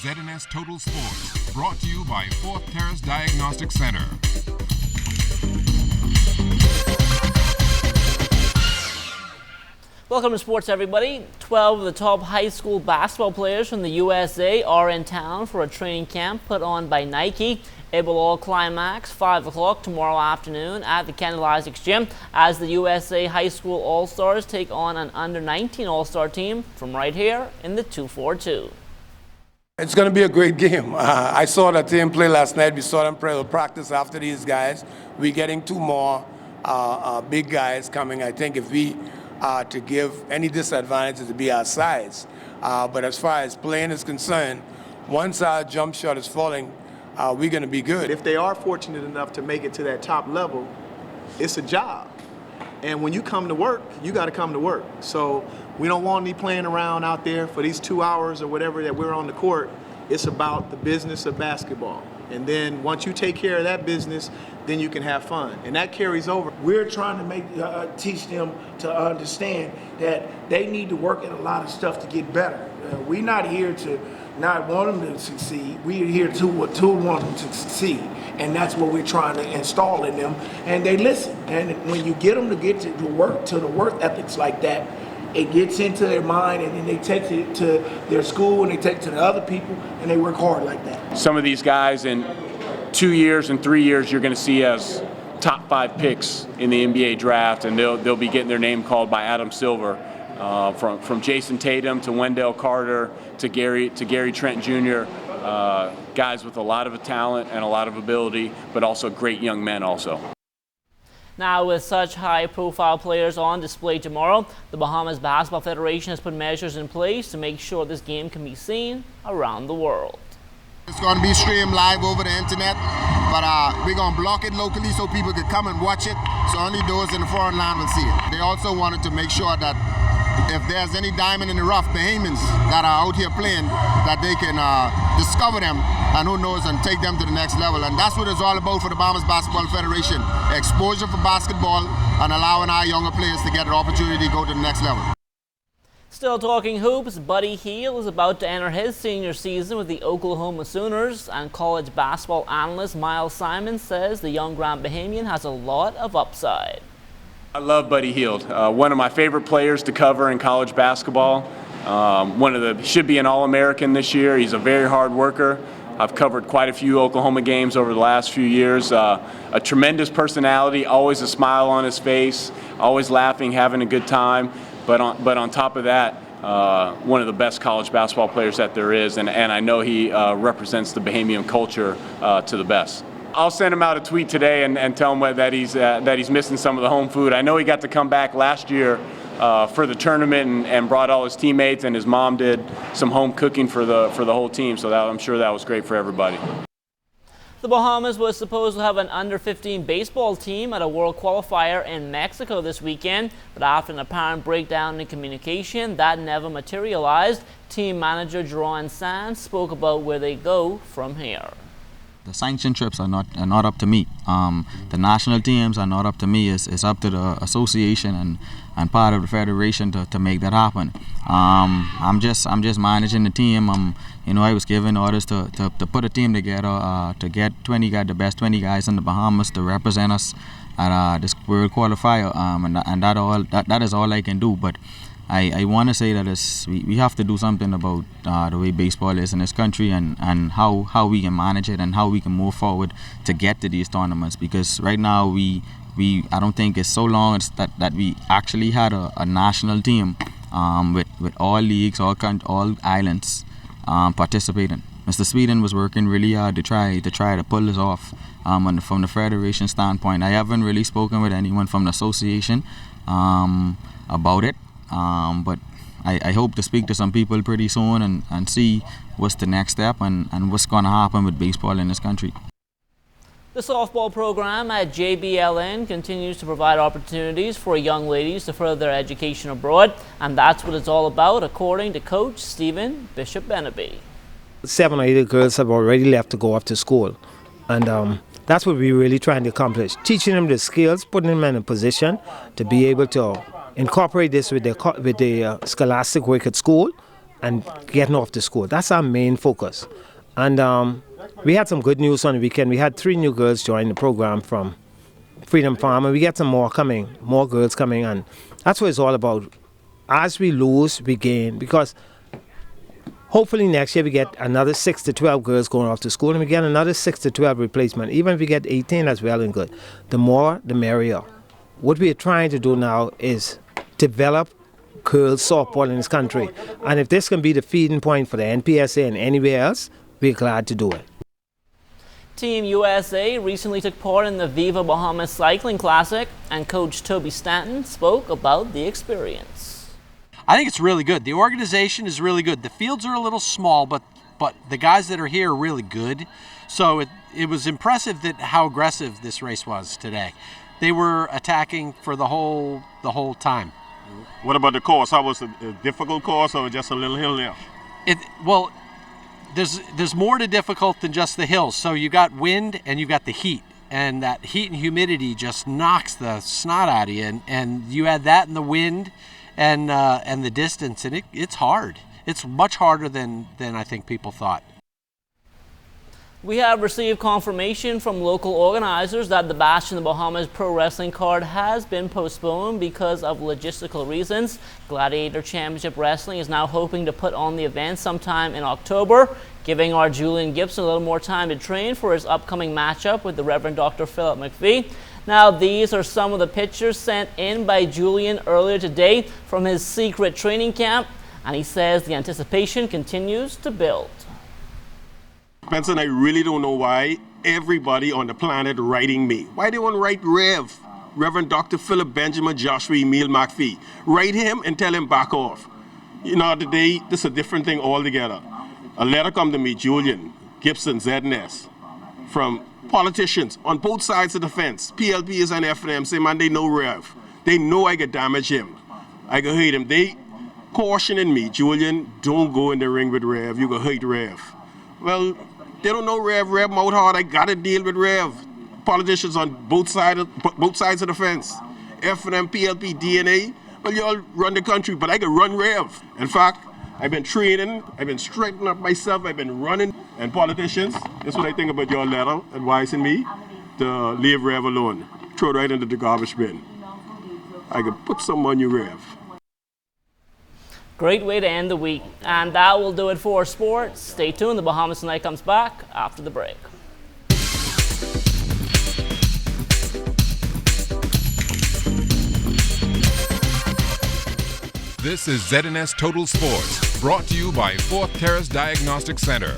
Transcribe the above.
ZNS Total Sports, brought to you by Fourth Terrace Diagnostic Center. Welcome to sports, everybody. 12 of the top high school basketball players from the USA are in town for a training camp put on by Nike. It will all climax 5 o'clock tomorrow afternoon at the Kendall Isaacs Gym as the USA High School All-Stars take on an under-19 All-Star team from right here in the 242. It's going to be a great game. I saw the team play last night. We saw them practice after these guys. We're getting two more big guys coming. I think if we to give any disadvantage to be our size. But as far as playing is concerned, once our jump shot is falling, we're going to be good. If they are fortunate enough to make it to that top level, it's a job. And when you come to work, you got to come to work. So we don't want any playing around out there for these 2 hours or whatever that we're on the court. It's about the business of basketball. And then once you take care of that business, then you can have fun. And that carries over. We're trying to teach them to understand that they need to work at a lot of stuff to get better. We're not here to not want them to succeed. We're here to want them to succeed. And that's what we're trying to install in them. And they listen. And when you get them to get to the work ethics like that, it gets into their mind, and then they take it to their school and they take it to the other people, and they work hard like that. Some of these guys in 2 years and 3 years you're going to see as top 5 picks in the NBA draft, and they'll be getting their name called by Adam Silver. From Jason Tatum to Wendell Carter to Gary Trent Jr., guys with a lot of talent and a lot of ability, but also great young men also. Now, with such high-profile players on display tomorrow, the Bahamas Basketball Federation has put measures in place to make sure this game can be seen around the world. It's going to be streamed live over the internet, but we're going to block it locally so people can come and watch it, so only those in the foreign land will see it. They also wanted to make sure that if there's any diamond in the rough, Bahamians that are out here playing, that they can discover them and who knows, and take them to the next level. And that's what it's all about for the Bahamas Basketball Federation. Exposure for basketball and allowing our younger players to get an opportunity to go to the next level. Still talking hoops, Buddy Hield is about to enter his senior season with the Oklahoma Sooners, and college basketball analyst Miles Simon says the young Grand Bahamian has a lot of upside. I love Buddy Hield, one of my favorite players to cover in college basketball. Should be an All-American this year. He's a very hard worker. I've covered quite a few Oklahoma games over the last few years. A tremendous personality, always a smile on his face, always laughing, having a good time. But on top of that, one of the best college basketball players that there is, and I know he represents the Bahamian culture to the best. I'll send him out a tweet today and tell him that he's missing some of the home food. I know he got to come back last year for the tournament and brought all his teammates, and his mom did some home cooking for the whole team. So I'm sure that was great for everybody. The Bahamas was supposed to have an under-15 baseball team at a World Qualifier in Mexico this weekend, but after an apparent breakdown in communication, that never materialized. Team manager Jeron Sands spoke about where they go from here. The sanction trips are not up to me. The national teams are not up to me. It's up to the association and part of the federation to make that happen. I'm just managing the team. I was given orders to put a team together to get the best 20 guys in the Bahamas to represent us at this World Qualifier, and that is all I can do. But I want to say that we have to do something about the way baseball is in this country, and how we can manage it and how we can move forward to get to these tournaments. Because right now I don't think it's so long that we actually had a national team with all leagues, all islands participating. Mr. Sweden was working really hard to try to pull this off. From the federation standpoint, I haven't really spoken with anyone from the association about it. But I hope to speak to some people pretty soon and see what's the next step and what's going to happen with baseball in this country. The softball program at JBLN continues to provide opportunities for young ladies to further their education abroad, and that's what it's all about, according to Coach Stephen Bishop-Benaby. 7 or 8 girls have already left to go off to school, and that's what we're really trying to accomplish, teaching them the skills, putting them in a position to be able to incorporate this with the scholastic work at school, and getting off to school. That's our main focus. And we had some good news on the weekend. We had 3 new girls join the program from Freedom Farm, and we get some more girls coming, and that's what it's all about. As we lose, we gain, because hopefully next year we get another 6 to 12 girls going off to school, and we get another 6 to 12 replacement. Even if we get 18, that's well and good. The more, the merrier. What we are trying to do now is develop girls softball in this country. And if this can be the feeding point for the NPSA and anywhere else, we're glad to do it. Team USA recently took part in the Viva Bahamas Cycling Classic, and Coach Toby Stanton spoke about the experience. I think it's really good. The organization is really good. The fields are a little small, but the guys that are here are really good. So it was impressive how aggressive this race was today. They were attacking for the whole time. What about the course? How was it? A difficult course or just a little hill there? Well, there's more to difficult than just the hills. So you got wind and you got the heat, and that heat and humidity just knocks the snot out of you. And you add that and the wind and the distance, and it's hard. It's much harder than I think people thought. We have received confirmation from local organizers that the Bash in the Bahamas Pro Wrestling card has been postponed because of logistical reasons. Gladiator Championship Wrestling is now hoping to put on the event sometime in October, giving our Julian Gibson a little more time to train for his upcoming matchup with the Reverend Dr. Philip McPhee. Now, these are some of the pictures sent in by Julian earlier today from his secret training camp, and he says the anticipation continues to build. Benson, I really don't know why everybody on the planet writing me. Why they want to write Reverend Dr. Philip Benjamin Joshua Emile McPhee? Write him and tell him back off. You know, today, this is a different thing altogether. A letter come to me, Julian Gibson, ZNS, from politicians on both sides of the fence, PLPs and FNM, say, man, they know Rev. They know I could damage him. I could hurt him. They cautioning me, Julian, don't go in the ring with Rev. You could hurt Rev. Well, they don't know Rev. Rev mouth hard. I got to deal with Rev. Politicians on both sides of the fence. FNM, PLP, DNA. Well, y'all run the country, but I can run Rev. In fact, I've been training. I've been straightening up myself. I've been running. And politicians, that's what I think about your letter advising me to leave Rev alone. Throw it right into the garbage bin. I could put some on you, Rev. Great way to end the week. And that will do it for sports. Stay tuned. The Bahamas Tonight comes back after the break. This is ZNS Total Sports, brought to you by 4th Terrace Diagnostic Center.